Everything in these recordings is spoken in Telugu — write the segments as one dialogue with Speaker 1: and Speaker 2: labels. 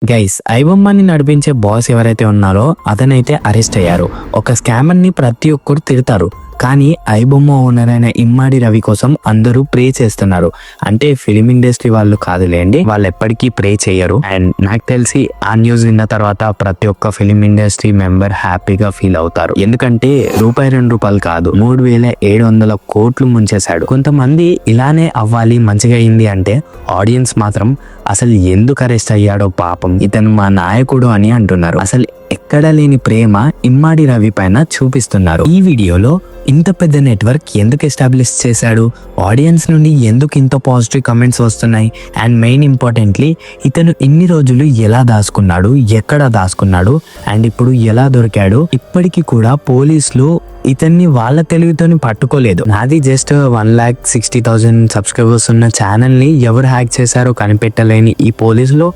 Speaker 1: గైస్ ఐబొమ్మని నడిపించే బాస్ ఎవరైతే ఉన్నారో అతనైతే అరెస్ట్ అయ్యారు. ఒక స్కామర్ ని ప్రతి ఒక్కరు తిడతారు, కానీ ఐబొమ్మ ఓనర్ అయిన ఇమ్మాడి రవి కోసం అందరూ ప్రే చేస్తున్నారు. అంటే ఫిలిం ఇండస్ట్రీ వాళ్ళు కాదులేండి, వాళ్ళు ఎప్పటికీ ప్రే చేయరు. అండ్ నాకు తెలిసి ఆ న్యూస్ విన్న తర్వాత ప్రతి ఒక్క ఫిలిం ఇండస్ట్రీ మెంబర్ హ్యాపీగా ఫీల్ అవుతారు. ఎందుకంటే రూపాయి 2 రూపాయలు కాదు, 3700 కోట్లు ముంచేశాడు. కొంతమంది ఇలానే అవ్వాలి మంచిగా అయింది అంటే, ఆడియన్స్ మాత్రం అసలు ఎందుకు అరెస్ట్ అయ్యాడో పాపం, ఇతను మా నాయకుడు అని అంటున్నారు. అసలు ఎక్కడ లేని ప్రేమ ఇమ్మాడి రవి పైన చూపిస్తున్నారు. ఈ వీడియోలో ఇంత పెద్ద నెట్వర్క్ ఎందుకు ఎస్టాబ్లిష్ చేశాడు, ఆడియన్స్ నుండి ఎందుకు ఇంత పాజిటివ్ కమెంట్స్ వస్తున్నాయి, అండ్ మెయిన్ ఇంపార్టెంట్లీ ఇతను ఇన్ని రోజులు ఎలా దాచుకున్నాడు, ఎక్కడ దాచుకున్నాడు, అండ్ ఇప్పుడు ఎలా దొరికాడు. ఇప్పటికీ కూడా పోలీసులు ఇతన్ని వాళ్ళ తెలివితోని పట్టుకోలేదు. నాది జస్ట్ 1,60,000 సబ్స్క్రైబర్స్ ఉన్న ఛానల్ ని ఎవరు హ్యాక్ చేశారో కనిపెట్టలేని ఈ పోలీసులు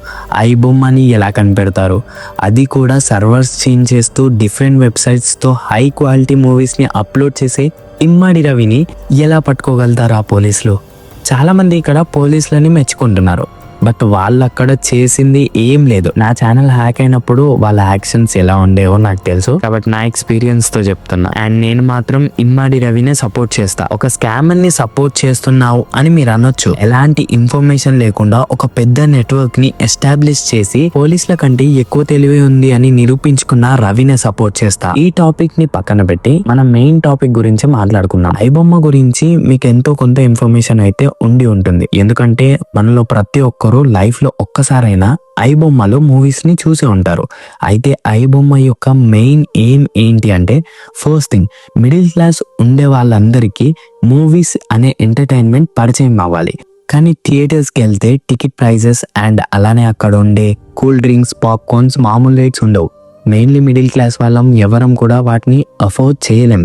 Speaker 1: ఐబొమ్మని ఎలా కనిపెడతారు, అది కూడా సర్వర్స్ చేంజ్ చేస్తూ డిఫరెంట్ వెబ్సైట్స్ తో హై క్వాలిటీ మూవీస్ ని అప్లోడ్ చేసే ఇమ్మాడి రవిని ఎలా పట్టుకోగలుగుతారు ఆ పోలీసులు? చాలా మంది ఇక్కడ పోలీసులని మెచ్చుకుంటున్నారు, బట్ వాళ్ళు అక్కడ చేసింది ఏం లేదు. నా ఛానల్ హ్యాక్ అయినప్పుడు వాళ్ళ యాక్షన్స్ ఎలా ఉండేవో నాకు తెలుసు, కాబట్టి నా ఎక్స్పీరియన్స్ తో చెప్తున్నా. అండ్ నేను మాత్రం ఇమ్మాడి రవినే సపోర్ట్ చేస్తా. ఒక స్కామర్ ని సపోర్ట్ చేస్తున్నావు అని మీరు అనొచ్చు. ఎలాంటి ఇన్ఫర్మేషన్ లేకుండా ఒక పెద్ద నెట్వర్క్ ని ఎస్టాబ్లిష్ చేసి పోలీసుల కంటే ఎక్కువ తెలివి ఉంది అని నిరూపించుకున్న రవినే సపోర్ట్ చేస్తా. ఈ టాపిక్ ని పక్కన పెట్టి మనం మెయిన్ టాపిక్ గురించి మాట్లాడుకుందాం. ఐబొమ్మ గురించి మీకు ఎంతో కొంత ఇన్ఫర్మేషన్ అయితే ఉండి ఉంటుంది, ఎందుకంటే మనలో ప్రతి ఒక్కరు లైఫ్ లో ఒక్కసారైనా ఐబొమ్మలో మూవీస్ ని చూసి ఉంటారు. అయితే ఐబొమ్మ యొక్క మెయిన్ ఎయిమ్ ఏంటి అంటే, ఫస్ట్ థింగ్, మిడిల్ క్లాస్ ఉండే వాళ్ళందరికీ మూవీస్ అనే ఎంటర్టైన్మెంట్ పరిచయం అవ్వాలి. కానీ థియేటర్స్కి వెళ్తే టికెట్ ప్రైజెస్ అండ్ అలానే అక్కడ ఉండే కూల్ డ్రింక్స్, పాప్కార్న్స్, మామూలు రేట్స్ ఉండవు. మెయిన్లీ మిడిల్ క్లాస్ వాళ్ళం ఎవరం కూడా వాటిని అఫోర్డ్ చేయలేం.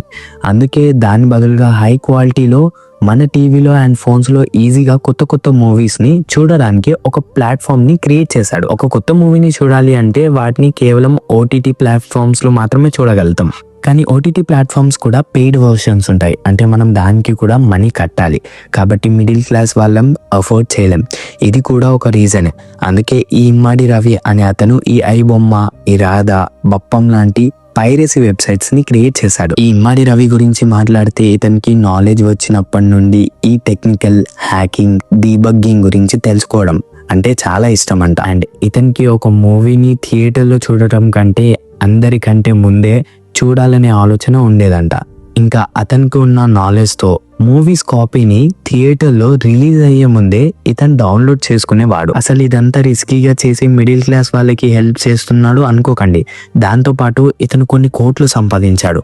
Speaker 1: అందుకే దాని బదులుగా హై క్వాలిటీలో మన టీవీలో అండ్ ఫోన్స్ లో ఈజీగా కొత్త కొత్త మూవీస్ ని చూడడానికి ఒక ప్లాట్ఫామ్ ని క్రియేట్ చేశాడు. ఒక కొత్త మూవీని చూడాలి అంటే వాటిని కేవలం ఓటీటీ ప్లాట్ఫామ్స్ లో మాత్రమే చూడగలుగుతాం. కానీ ఓటీటీ ప్లాట్ఫామ్స్ కూడా పెయిడ్ వర్షన్స్ ఉంటాయి, అంటే మనం దానికి కూడా మనీ కట్టాలి. కాబట్టి మిడిల్ క్లాస్ వాళ్ళం అఫోర్డ్ చేయలేం. ఇది కూడా ఒక రీజన్. అందుకే ఈ ఇమ్మాడి రవి అనే అతను ఈ ఐబొమ్మ, ఈ రాధా, బప్పం లాంటి పైరసీ వెబ్సైట్స్ ని క్రియేట్ చేశాడు. ఈ ఇమ్మాడి రవి గురించి మాట్లాడితే, ఇతనికి నాలెడ్జ్ వచ్చినప్పటి నుండి ఈ టెక్నికల్ హ్యాకింగ్, డీబగ్గింగ్ గురించి తెలుసుకోవడం అంటే చాలా ఇష్టం అంట. అండ్ ఇతనికి ఒక మూవీని థియేటర్లో చూడటం కంటే అందరికంటే ముందే చూడాలనే ఆలోచన ఉండేదంట. ఇంకా అతనికి ఉన్న నాలెడ్జ్ తో మూవీస్ కాపీని థియేటర్లో రిలీజ్ అయ్యే ముందే ఇతను డౌన్లోడ్ చేసుకునేవాడు. అసలు ఇదంతా రిస్కీగా చేసి మిడిల్ క్లాస్ వాళ్ళకి హెల్ప్ చేస్తున్నాడు అనుకోకండి. దాంతోపాటు ఇతను కొన్ని కోట్లు సంపాదించాడు.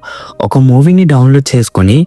Speaker 1: ఒక మూవీని డౌన్లోడ్ చేసుకుని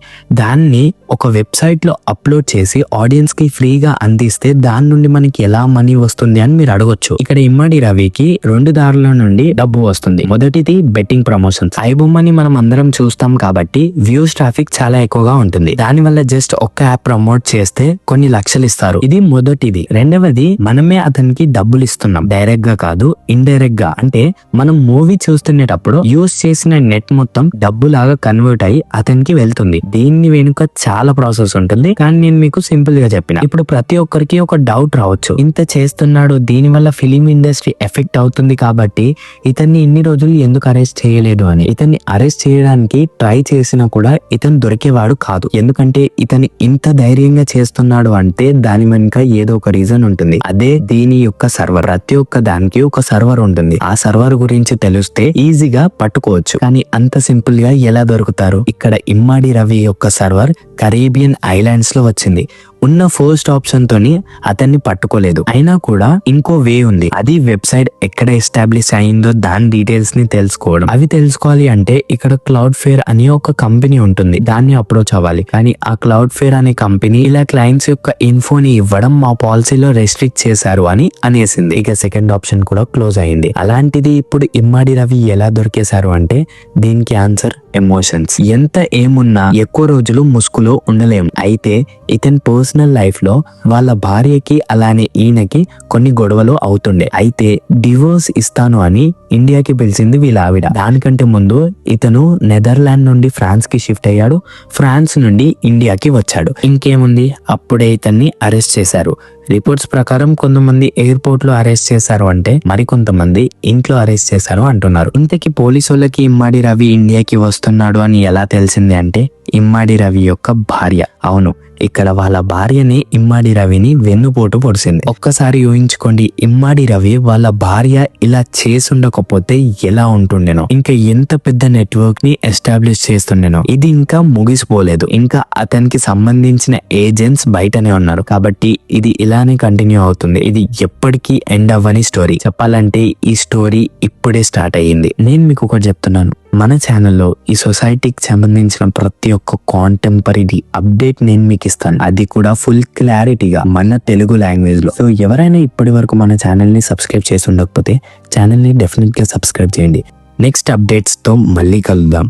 Speaker 1: దాన్ని ఒక వెబ్సైట్ లో అప్లోడ్ చేసి ఆడియన్స్ కి ఫ్రీగా అందిస్తే దాని నుండి మనకి ఎలా మనీ వస్తుంది అని మీరు అడగొచ్చు. ఇక్కడ ఇమ్మడి రవికి 2 దారుల నుండి డబ్బు వస్తుంది. మొదటిది బెట్టింగ్ ప్రమోషన్స్. ఐబొమ్మని మనం అందరం చూస్తాం కాబట్టి వ్యూస్, ట్రాఫిక్ చాలా ఎక్కువగా ఉంటుంది. దానివల్ల జస్ట్ ఒక్క యాప్ ప్రమోట్ చేస్తే కొన్ని లక్షలు ఇస్తారు. ఇది మొదటిది. రెండవది, మనమే అతనికి డబ్బులు ఇస్తున్నాం, డైరెక్ట్ గా కాదు, ఇండైరెక్ట్ గా. అంటే మనం మూవీ చూస్తున్నప్పుడు యూస్ చేసిన నెట్ మొత్తం డబ్బు లాగా కన్వర్ట్ అయ్యి అతనికి వెళ్తుంది. దీన్ని వెనుక చాలా ప్రాసెస్ ఉంటుంది, కానీ నేను మీకు సింపుల్ గా చెప్పిన. ఇప్పుడు ప్రతి ఒక్కరికి ఒక డౌట్ రావచ్చు, ఇంత చేస్తున్నాడు, దీని వల్ల ఫిలిం ఇండస్ట్రీ ఎఫెక్ట్ అవుతుంది కాబట్టి ఇతన్ని ఇన్ని రోజులు ఎందుకు అరెస్ట్ చేయలేదు అని. ఇతన్ని అరెస్ట్ చేయడానికి ట్రై చేసినా కూడా ఇతను దొరికేవాడు కాదు. ఎందుకంటే ఇతను ఇంత ధైర్యంగా చేస్తున్నాడు అంటే దాని వెనుక ఏదో ఒక రీజన్ ఉంటుంది. అదే దీని యొక్క సర్వర్. ప్రతి ఒక్క దానికి ఒక సర్వర్ ఉంటుంది. ఆ సర్వర్ గురించి తెలిస్తే ఈజీగా పట్టుకోవచ్చు. కానీ అంత సింపుల్ గా ఎలా దొరుకుతారు? ఇక్కడ ఇమ్మాడి రవి యొక్క సర్వర్ కరేబియన్ ఐలాండ్స్ లో వచ్చింది. ఉన్న ఫస్ట్ ఆప్షన్ తోని అతన్ని పట్టుకోలేదు. అయినా కూడా ఇంకో వే ఉంది. అది వెబ్సైట్ ఎక్కడ ఎస్టాబ్లిష్ అయిందో దాని డీటెయిల్స్ ని తెలుసుకోవడం. అవి తెలుసుకోవాలి అంటే ఇక్కడ క్లౌడ్ ఫేర్ అనే ఒక కంపెనీ ఉంటుంది, దాన్ని అప్రోచ్ అవ్వాలి. కానీ ఆ క్లౌడ్ ఫేర్ అనే కంపెనీ ఇలా క్లయింట్స్ యొక్క ఇన్ఫోని ఇవ్వడం మా పాలసీలో రెస్ట్రిక్ట్ చేశారు అని అనేసింది. ఇక సెకండ్ ఆప్షన్ కూడా క్లోజ్ అయింది. అలాంటిది ఇప్పుడు ఇమ్మాడి రవి ఎలా దొరికేశారు అంటే, దీనికి ఆన్సర్ ఎమోషన్స్. ఎంత ఏమున్నా ఎక్కువ రోజులు ముసుగులో ఉండలేము. అయితే ఇతని పర్సనల్ లైఫ్ లో వాళ్ళ భార్యకి అలానే ఈయనకి కొన్ని గొడవలు అవుతుండే. అయితే డివోర్స్ ఇస్తాను అని ఇండియాకి పిలిచింది వీళ్ళ ఆవిడ. దానికంటే ముందు ఇతను నెదర్లాండ్ నుండి ఫ్రాన్స్ కి షిఫ్ట్ అయ్యాడు. ఫ్రాన్స్ నుండి ఇండియాకి వచ్చాడు. ఇంకేముంది, అప్పుడే ఇతన్ని అరెస్ట్ చేశారు. రిపోర్ట్స్ ప్రకారం కొంతమంది ఎయిర్పోర్ట్ లో అరెస్ట్ చేశారు అంటే మరికొంతమంది ఇంట్లో అరెస్ట్ చేశారు అంటున్నారు. ఇంతకీ పోలీసు వాళ్ళకి ఇమ్మాడి రవి ఇండియాకి వస్తున్నాడు అని ఎలా తెలిసింది అంటే ఇమ్మాడి రవి యొక్క భార్య, అవును ఇక్కడ వాళ్ళ భార్యని ఇమ్మాడి రవిని వెన్నుపోటు పొడిచింది. ఒక్కసారి ఊహించుకోండి, ఇమ్మాడి రవి వాళ్ళ భార్య ఇలా చేసుండకపోతే ఎలా ఉంటుండేనో, ఇంకా ఎంత పెద్ద నెట్వర్క్ ని ఎస్టాబ్లిష్ చేస్తుండేనో. ఇది ఇంకా ముగిసిపోలేదు, ఇంకా అతనికి సంబంధించిన ఏజెంట్స్ బయటనే ఉన్నారు. కాబట్టి ఇది ఇలానే కంటిన్యూ అవుతుంది. ఇది ఎప్పటికీ ఎండ్ అవ్వని స్టోరీ. చెప్పాలంటే ఈ స్టోరీ ఇప్పుడే స్టార్ట్ అయ్యింది. నేను మీకు ఒకటి చెప్తున్నాను, మన ఛానల్లో ఈ సొసైటీకి సంబంధించిన ప్రతి ఒక్క కాంటెంపరీ అప్డేట్ నేను మీకు ఇస్తాను, అది కూడా ఫుల్ క్లారిటీగా మన తెలుగు లాంగ్వేజ్ లో. సో ఎవరైనా ఇప్పటి వరకు మన ఛానల్ ని సబ్స్క్రైబ్ చేసి ఉండకపోతే ఛానల్ ని డెఫినెట్ గా సబ్స్క్రైబ్ చేయండి. నెక్స్ట్ అప్డేట్స్ తో మళ్ళీ కలుద్దాం.